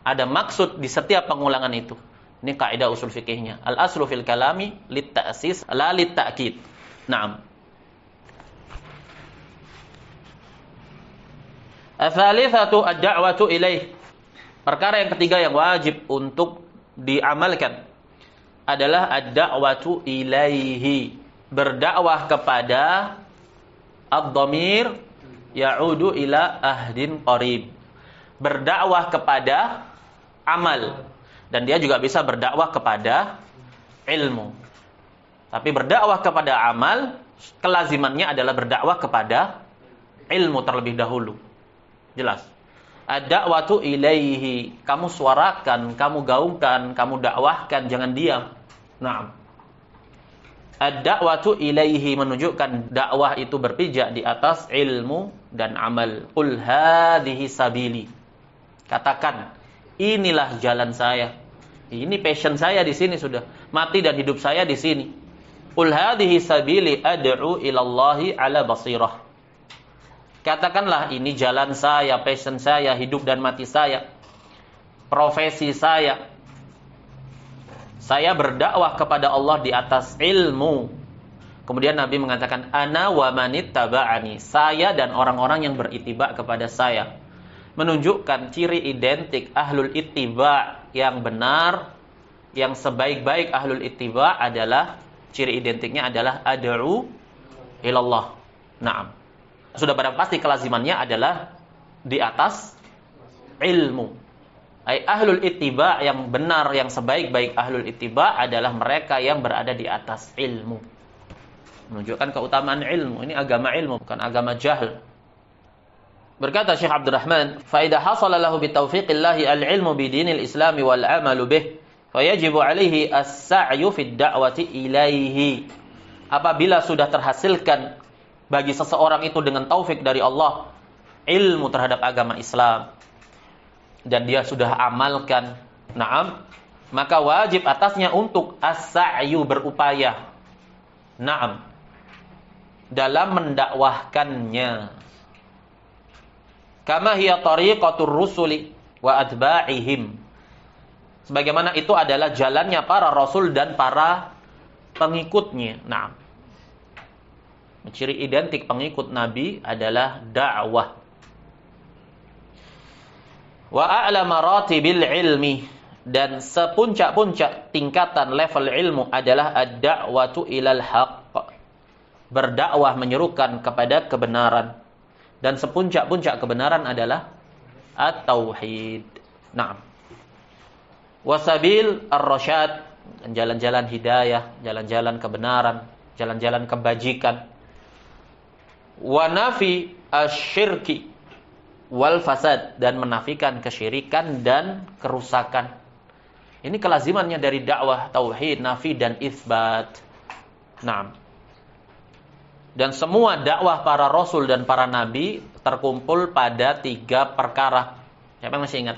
Ada maksud di setiap pengulangan itu. Ini kaidah usul fikihnya. Al-aslu fil kalami lit ta'sis la lit ta'kid. Naam. Ats-tsalitsatu ad-da'watu ilaih. Perkara yang ketiga yang wajib untuk diamalkan adalah ad-da'watu ilaihi. Berdakwah kepada ad-dhamir ya'udu ila ahdin qarib. Berdakwah kepada amal. Dan dia juga bisa berdakwah kepada ilmu. Tapi berdakwah kepada amal, kelazimannya adalah berdakwah kepada ilmu terlebih dahulu. Jelas. Ad-da'watu ilaihi. Kamu suarakan, kamu gaungkan, kamu dakwahkan, jangan diam. Naam. Ad-da'watu ilaihi menunjukkan dakwah itu berpijak di atas ilmu dan amal. Qul hadhihi sabili. Katakan, inilah jalan saya. Ini passion saya di sini sudah. Mati dan hidup saya di sini. Qul hadhihi sabili ad'u ilallahi ala basirah. Katakanlah ini jalan saya, passion saya, hidup dan mati saya. Profesi saya. Saya berdakwah kepada Allah di atas ilmu. Kemudian Nabi mengatakan, ana wa manittaba'ani. Saya dan orang-orang yang berittiba kepada saya. Menunjukkan ciri identik ahlul ittiba yang benar, yang sebaik-baik ahlul ittiba adalah, ciri identiknya adalah ad'u ilallah. Naam. Sudah barang pasti kelazimannya adalah di atas ilmu. Ahlul ittiba yang benar, yang sebaik-baik ahlul ittiba adalah mereka yang berada di atas ilmu. Menunjukkan keutamaan ilmu. Ini agama ilmu, bukan agama jahl. Berkata Syekh Abdurrahman, fa idza hasala lahu bi taufiqillahi al-ilmu bi dinil islami wal amalu bih, fa yajibu alaihi as-sa'yu fid da'wati ilaihi. Apabila sudah terhasilkan bagi seseorang itu dengan taufik dari Allah ilmu terhadap agama Islam, dan dia sudah amalkan, na'am, maka wajib atasnya untuk as-sa'yu, berupaya, na'am, dalam mendakwahkannya. Kama hiya tariqatur rusuli wa atba'ihim. Sebagaimana itu adalah jalannya para rasul dan para pengikutnya. Na'am. Ciri identik pengikut Nabi adalah dakwah. Wa a'la maratibil ilmi, dan sepuncak-puncak tingkatan level ilmu adalah ad-da'watu ilal haqq, berdakwah menyerukan kepada kebenaran, dan sepuncak-puncak kebenaran adalah at-tauhid. Naam. Wasabil ar-rasyad, jalan-jalan hidayah, jalan-jalan kebenaran, jalan-jalan kebajikan. Wa nafi asyirki wal fasad, dan menafikan kesyirikan dan kerusakan. Ini kelazimannya dari dakwah tauhid, nafi dan itsbat. Naam. Dan semua dakwah para rasul dan para nabi terkumpul pada 3 perkara. Siapa yang masih ingat?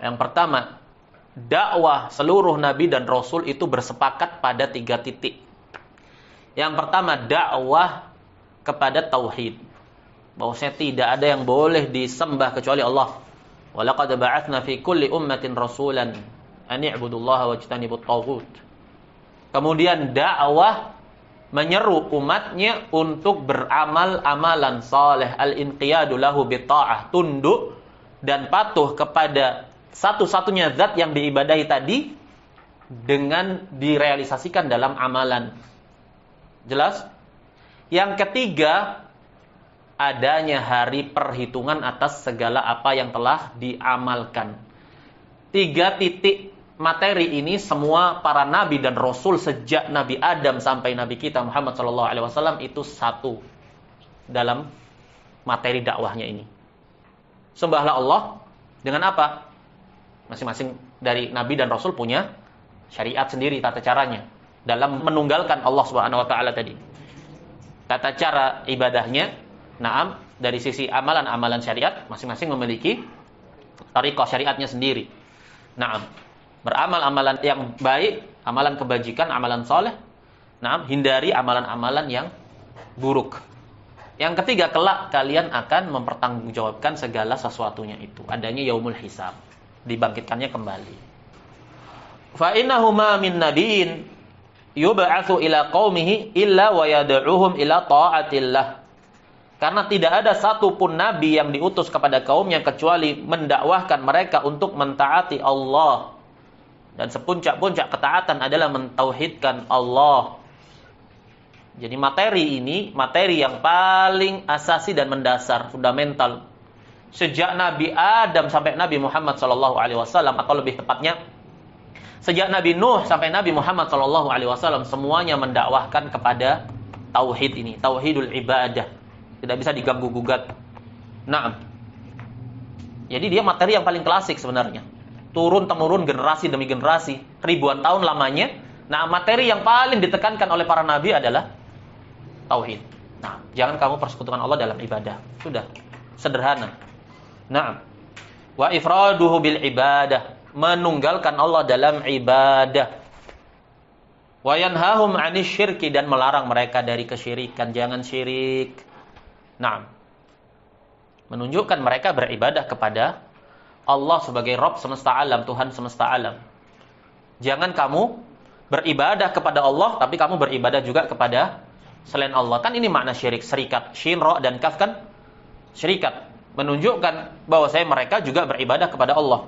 Yang pertama, dakwah seluruh nabi dan rasul itu bersepakat pada 3 titik. Yang pertama, dakwah kepada tauhid. Bahwasanya tidak ada yang boleh disembah kecuali Allah. Wa laqad ba'atsna fi kulli ummatin rasulan an i'budullaha wajtanibut taghut. Kemudian dakwah menyeru umatnya untuk beramal amalan saleh, al-inqiyadu lahu bitta'ah, tunduk dan patuh kepada satu-satunya zat yang diibadahi tadi dengan direalisasikan dalam amalan. Jelas? Yang ketiga, adanya hari perhitungan atas segala apa yang telah diamalkan. 3 titik materi ini semua para nabi dan rasul sejak Nabi Adam sampai Nabi kita Muhammad SAW itu satu dalam materi dakwahnya ini. Sembahlah Allah dengan apa? Masing-masing dari nabi dan rasul punya syariat sendiri, tata caranya dalam menunggalkan Allah Subhanahu wa taala tadi. Tata cara ibadahnya, naam, dari sisi amalan-amalan syariat masing-masing memiliki tariqah syariatnya sendiri. Naam, beramal amalan yang baik, amalan kebajikan, amalan soleh. Naam, hindari amalan-amalan yang buruk. Yang ketiga, kelak kalian akan mempertanggungjawabkan segala sesuatunya itu. Adanya yaumul hisab, dibangkitkannya kembali. Fa innahuma min nabiyyin yub'atsu ila qaumihi illa wa yad'uhum ila ta'atillah. Karena tidak ada satupun nabi yang diutus kepada kaumnya kecuali mendakwahkan mereka untuk mentaati Allah. Dan sepuncak-puncak ketaatan adalah mentauhidkan Allah. Jadi materi ini, materi yang paling asasi dan mendasar, fundamental. Sejak Nabi Adam sampai Nabi Muhammad SAW, atau lebih tepatnya, sejak Nabi Nuh sampai Nabi Muhammad SAW, semuanya mendakwahkan kepada tauhid ini, tauhidul ibadah. Tidak bisa diganggu-gugat. Nah, jadi dia materi yang paling klasik sebenarnya. Turun-temurun generasi demi generasi, ribuan tahun lamanya, Nah, materi yang paling ditekankan oleh para nabi adalah tauhid. Nah, jangan kamu persekutukan Allah dalam ibadah. Sudah, sederhana. Nah, wa ifraduhu bil ibadah, menunggalkan Allah dalam ibadah. Wa yanhahum 'anil syirki, dan melarang mereka dari kesyirikan, jangan syirik. Nah, menunjukkan mereka beribadah kepada Allah sebagai Rabb semesta alam, Tuhan semesta alam. Jangan kamu beribadah kepada Allah, tapi kamu beribadah juga kepada selain Allah. Kan ini makna syirik, serikat. Shin, Ra, dan Kaf kan syirikat. Menunjukkan bahwasanya mereka juga beribadah kepada Allah.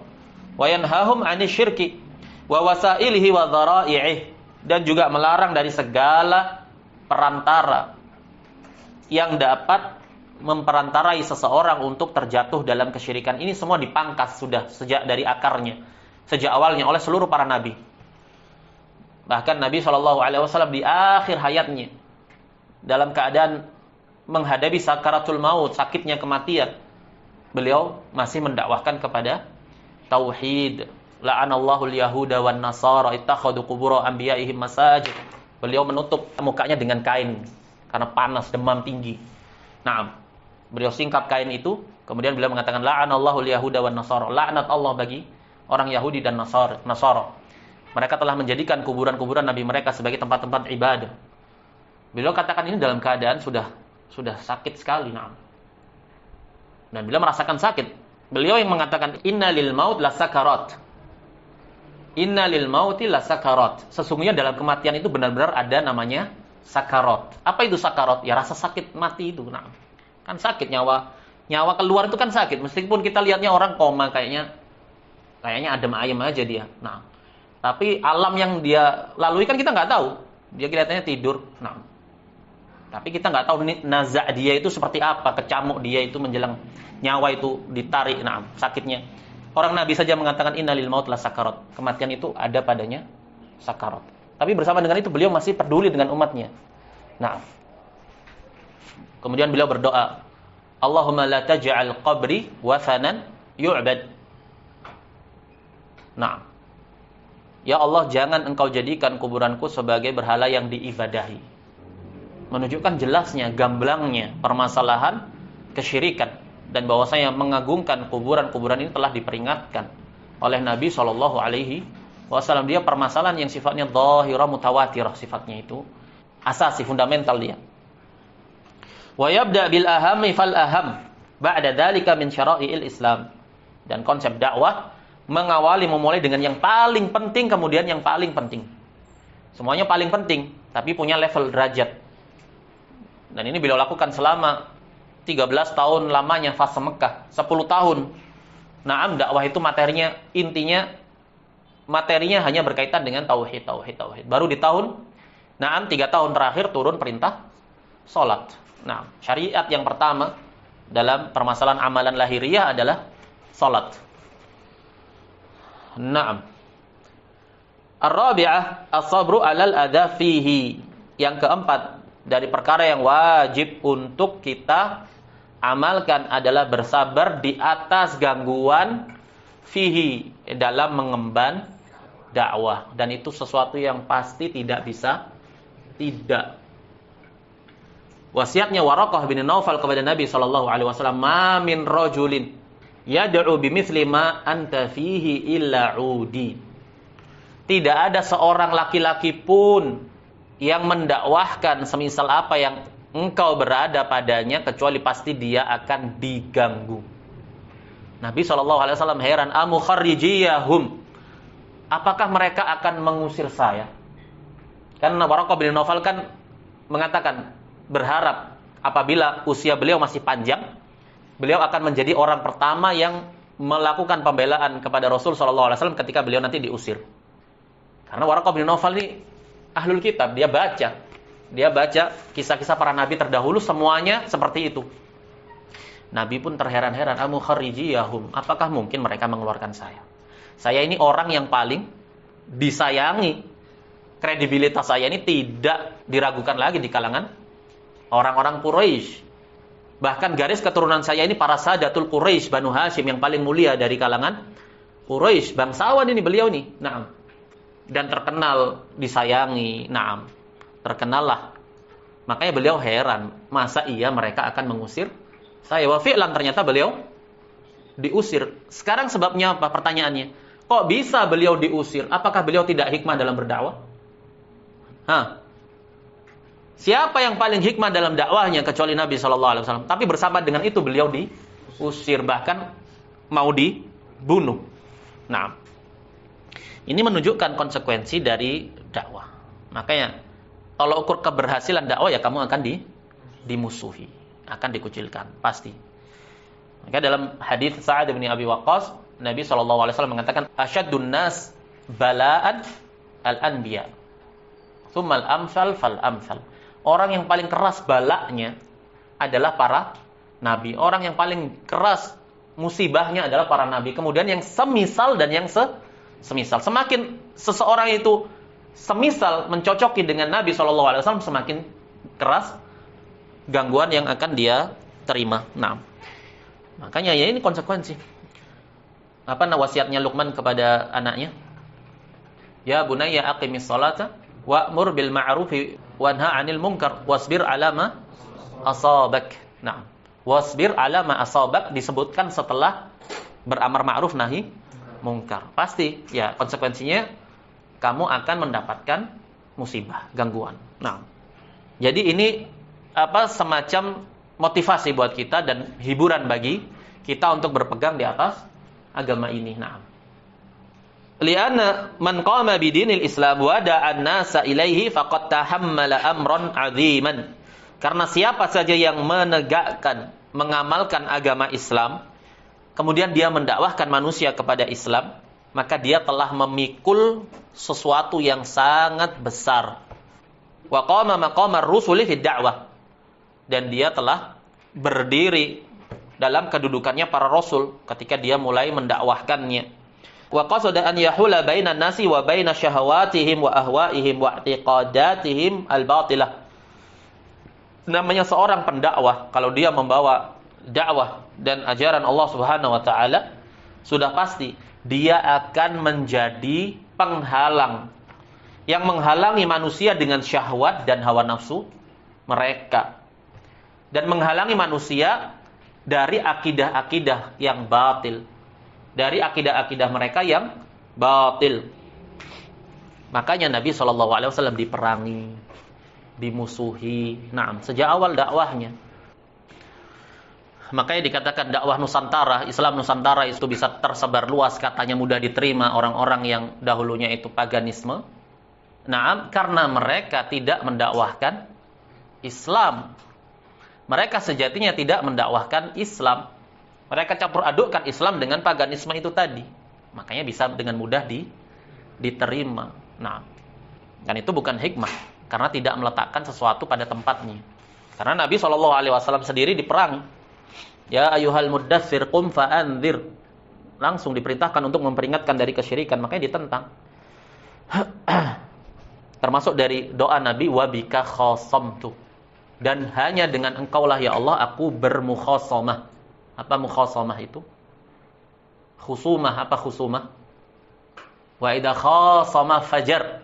Wa yanhahum 'anil syirki wa wasailihi wa dhara'i'ih, dan juga melarang dari segala perantara yang dapat memperantarai seseorang untuk terjatuh dalam kesyirikan. Ini semua dipangkas sudah sejak dari akarnya, sejak awalnya oleh seluruh para nabi. Bahkan Nabi SAW di akhir hayatnya, dalam keadaan menghadapi sakaratul maut, sakitnya kematian, beliau masih mendakwahkan kepada tauhid. La'anallahu al-yahuda wan nasara ittakhadhu qubur anbiya'ihim masajid. Beliau menutup mukanya dengan kain karena panas, demam tinggi. Nah, beliau singkap kain itu, kemudian beliau mengatakan la'anallahu al-yahuda wan nasara. Laknat Allah bagi orang Yahudi dan Nasara. Mereka telah menjadikan kuburan-kuburan nabi mereka sebagai tempat-tempat ibadah. Beliau katakan ini dalam keadaan sudah sakit sekali. Nah. Dan beliau merasakan sakit. Beliau yang mengatakan inna lil maut la sakarat. Inna lil mauti la sakarat. Sesungguhnya dalam kematian itu benar-benar ada namanya sakarat. Apa itu sakarat? Ya rasa sakit mati itu. Nah, kan sakit, nyawa keluar itu kan sakit. Meskipun kita lihatnya orang koma kayaknya adem ayem aja dia. Nah, tapi alam yang dia lalui kan kita nggak tahu. Dia kelihatannya tidur. Nah, tapi kita nggak tahu nazak dia itu seperti apa, kecamuk dia itu menjelang nyawa itu ditarik. Nah, sakitnya. Orang Nabi saja mengatakan innalil maut la sakarat. Kematian itu ada padanya sakarat. Tapi bersama dengan itu beliau masih peduli dengan umatnya. Nah, kemudian beliau berdoa, Allahumma la taj'al qabri wathanan yu'bad. Nah, ya Allah, jangan engkau jadikan kuburanku sebagai berhala yang diibadahi. Menunjukkan jelasnya, gamblangnya permasalahan kesyirikan, dan bahwasanya mengagungkan kuburan-kuburan ini telah diperingatkan oleh Nabi SAW. Dia permasalahan yang sifatnya dhahirah mutawatirah, sifatnya itu asasi, fundamental dia. Wa yabda bil ahami fal aham ba'da dzalika min syara'il Islam. Dan konsep dakwah memulai dengan yang paling penting, kemudian yang paling penting. Semuanya paling penting, tapi punya level derajat. Dan ini beliau lakukan selama 13 tahun lamanya fase Mekah, 10 tahun. Naam, dakwah itu intinya materinya hanya berkaitan dengan tauhid. Baru di tahun 3 tahun terakhir turun perintah salat. Nah, syariat yang pertama dalam permasalahan amalan lahiriah adalah salat. Naam. Ar-rabi'ah as-sabru 'alal adza fihi. Yang keempat dari perkara yang wajib untuk kita amalkan adalah bersabar di atas gangguan fihi, dalam mengemban dakwah. Dan itu sesuatu yang pasti tidak bisa tidak. Wasiatnya Waraqah bin Naufal kepada Nabi SAW, ma min rajulin yad'u bimithli ma anta fihi illa udi. Tidak ada seorang laki-laki pun yang mendakwahkan semisal apa yang engkau berada padanya, kecuali pasti dia akan diganggu. Nabi SAW heran, amukharrijiyahum, apakah mereka akan mengusir saya? Karena Waraqah bin Naufal kan mengatakan, berharap apabila usia beliau masih panjang, beliau akan menjadi orang pertama yang melakukan pembelaan kepada Rasul SAW ketika beliau nanti diusir. Karena Waraqah bin Naufal ini ahlul kitab, dia baca kisah-kisah para nabi terdahulu, semuanya seperti itu. Nabi pun terheran-heran, amukharrijiyahum, apakah mungkin mereka mengeluarkan saya? Saya ini orang yang paling disayangi. Kredibilitas saya ini tidak diragukan lagi di kalangan orang-orang Quraisy. Bahkan garis keturunan saya ini para Sadatul Quraisy, Banu Hashim, yang paling mulia dari kalangan Quraisy. Bangsawan ini beliau nih. Nah, dan terkenal disayangi. Naam, terkenal lah. Makanya beliau heran, masa iya mereka akan mengusir saya? Wa fi'lan, ternyata beliau diusir. Sekarang sebabnya apa? Pertanyaannya, kok bisa beliau diusir? Apakah beliau tidak hikmah dalam berdakwah? Siapa yang paling hikmah dalam dakwahnya kecuali Nabi SAW? Tapi bersama dengan itu beliau diusir, bahkan mau dibunuh. Nah, ini menunjukkan konsekuensi dari dakwah. Makanya kalau ukur keberhasilan dakwah, ya kamu akan dimusuhi, akan dikucilkan, pasti. Maka dalam hadis Sa'ad bin Abi Waqqas, Nabi SAW mengatakan, "Asyaddun nas bala'an al-anbiya, tsummal amsal fal amsal." Orang yang paling keras balaknya adalah para nabi. Orang yang paling keras musibahnya adalah para nabi. Kemudian yang semisal dan yang semisal. Semakin seseorang itu semisal mencocoki dengan Nabi SAW, semakin keras gangguan yang akan dia terima. Nah, makanya ya ini konsekuensi. Apa wasiatnya Luqman kepada anaknya? Ya bunayya aqimis sholata wa'mur bil ma'rufi wanha 'anil munkar wasbir 'ala ma asabak. Nah, wasbir 'ala ma asabak disebutkan setelah beramar ma'ruf nahi munkar. Pasti ya konsekuensinya kamu akan mendapatkan musibah, gangguan. Nah, jadi ini semacam motivasi buat kita dan hiburan bagi kita untuk berpegang di atas agama ini. Nah, li'anna man qama bidinil Islam wa da'an nasa ilaihi faqad tahammala amran 'aziman. Karena siapa saja yang menegakkan, mengamalkan agama Islam, kemudian dia mendakwahkan manusia kepada Islam, maka dia telah memikul sesuatu yang sangat besar. Wa qama maqamar rusuli fid da'wah. Dan dia telah berdiri dalam kedudukannya para rasul ketika dia mulai mendakwahkannya. Wa qasada an yahula bainan nasi wa baina syahawatihim wa ahwaihim wa i'tiqadatihim al-batilah. Namanya seorang pendakwah, kalau dia membawa dakwah dan ajaran Allah Subhanahu wa taala, sudah pasti dia akan menjadi penghalang yang menghalangi manusia dengan syahwat dan hawa nafsu mereka, dan menghalangi manusia dari akidah-akidah yang batil, dari akidah-akidah mereka yang batil. Makanya Nabi SAW diperangi, dimusuhi. Nah, sejak awal dakwahnya. Makanya dikatakan dakwah Nusantara, Islam Nusantara itu bisa tersebar luas, katanya mudah diterima orang-orang yang dahulunya itu paganisme. Nah, karena mereka tidak mendakwahkan Islam. Mereka sejatinya tidak mendakwahkan Islam. Mereka campur adukkan Islam dengan paganisme itu tadi. Makanya bisa dengan mudah diterima. Nah, dan itu bukan hikmah, karena tidak meletakkan sesuatu pada tempatnya. Karena Nabi SAW sendiri diperangi. Ya ayyuhal muddatsir qum fa'anzir. Langsung diperintahkan untuk memperingatkan dari kesyirikan, makanya ditentang. Termasuk dari doa Nabi, wa bika khasamtu. Dan hanya dengan engkaulah ya Allah aku bermukhasamah. Apa mukhasamah itu? Khusumah, apa khusumah? Wa idza khasama fajar.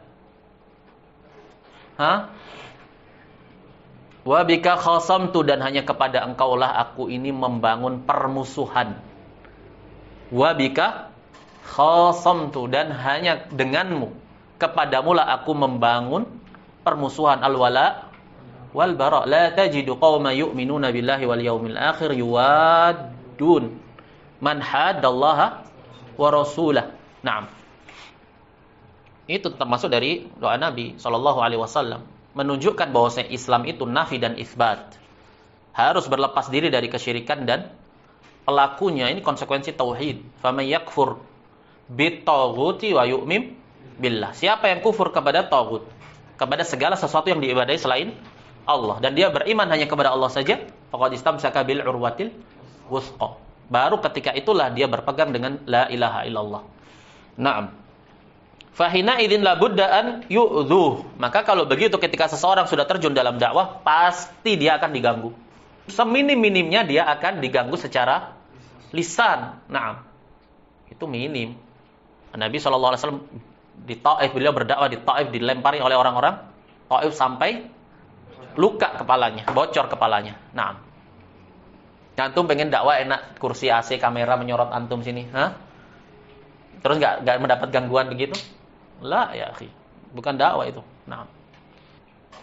Wa bika khasamtu, dan hanya kepada engkaulah aku ini membangun permusuhan. Wa bika khasamtu, dan hanya denganmu, kepadamulah aku membangun permusuhan. Al-wala wal bara, la tajidu qauman yu'minuna billahi wal yaumil akhir yuwaddun man haddallaha wa rasulah. Naam. Itu termasuk dari doa Nabi SAW, menunjukkan bahwasanya Islam itu nafi dan isbat. Harus berlepas diri dari kesyirikan dan pelakunya ini konsekuensi tauhid. Faman yakfur bitaghuti wa yu'min billah. Siapa yang kufur kepada taghut, kepada segala sesuatu yang diibadahi selain Allah, dan dia beriman hanya kepada Allah saja, faqad istamsaka bil urwatil wuthqa. Baru ketika itulah dia berpegang dengan la ilaha illallah. Naam. Fahina idzin la budda an yu'dhuh. Maka kalau begitu, ketika seseorang sudah terjun dalam dakwah, pasti dia akan diganggu. Seminim-minimnya dia akan diganggu secara lisan. Naam. Itu minim. Nabi SAW Di Taif, beliau berdakwah di Taif, dilempari oleh orang-orang Taif sampai luka kepalanya, bocor kepalanya. Nah, antum pengen dakwah enak, kursi AC, kamera menyorot antum sini, hah? Terus nggak mendapat gangguan begitu? La ya akhi, bukan dakwah itu. Nah,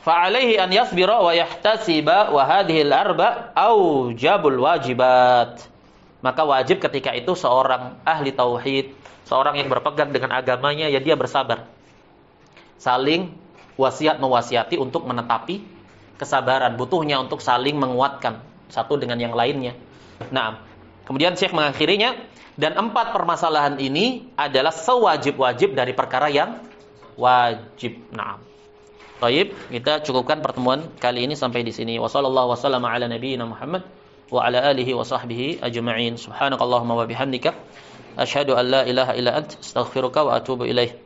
fa'alaihi an yasbira wa yahtasiba wa hadhihi al-arba' aujabul wajibat. Maka wajib ketika itu seorang ahli tauhid, seorang yang berpegang dengan agamanya, ya dia bersabar. Saling wasiat mewasiati untuk menetapi kesabaran, butuhnya untuk saling menguatkan satu dengan yang lainnya. Nah, kemudian Syekh mengakhirinya, dan 4 permasalahan ini adalah sewajib-wajib dari perkara yang wajib. Nah, baik, kita cukupkan pertemuan kali ini sampai di sini. Wassallallahu wasallama ala nabiyyina Muhammad wa ala alihi wa sahbihi ajma'in. Subhanakallahumma wa bihamdika asyhadu an la ilaha illa anta astaghfiruka wa atubu ilaik.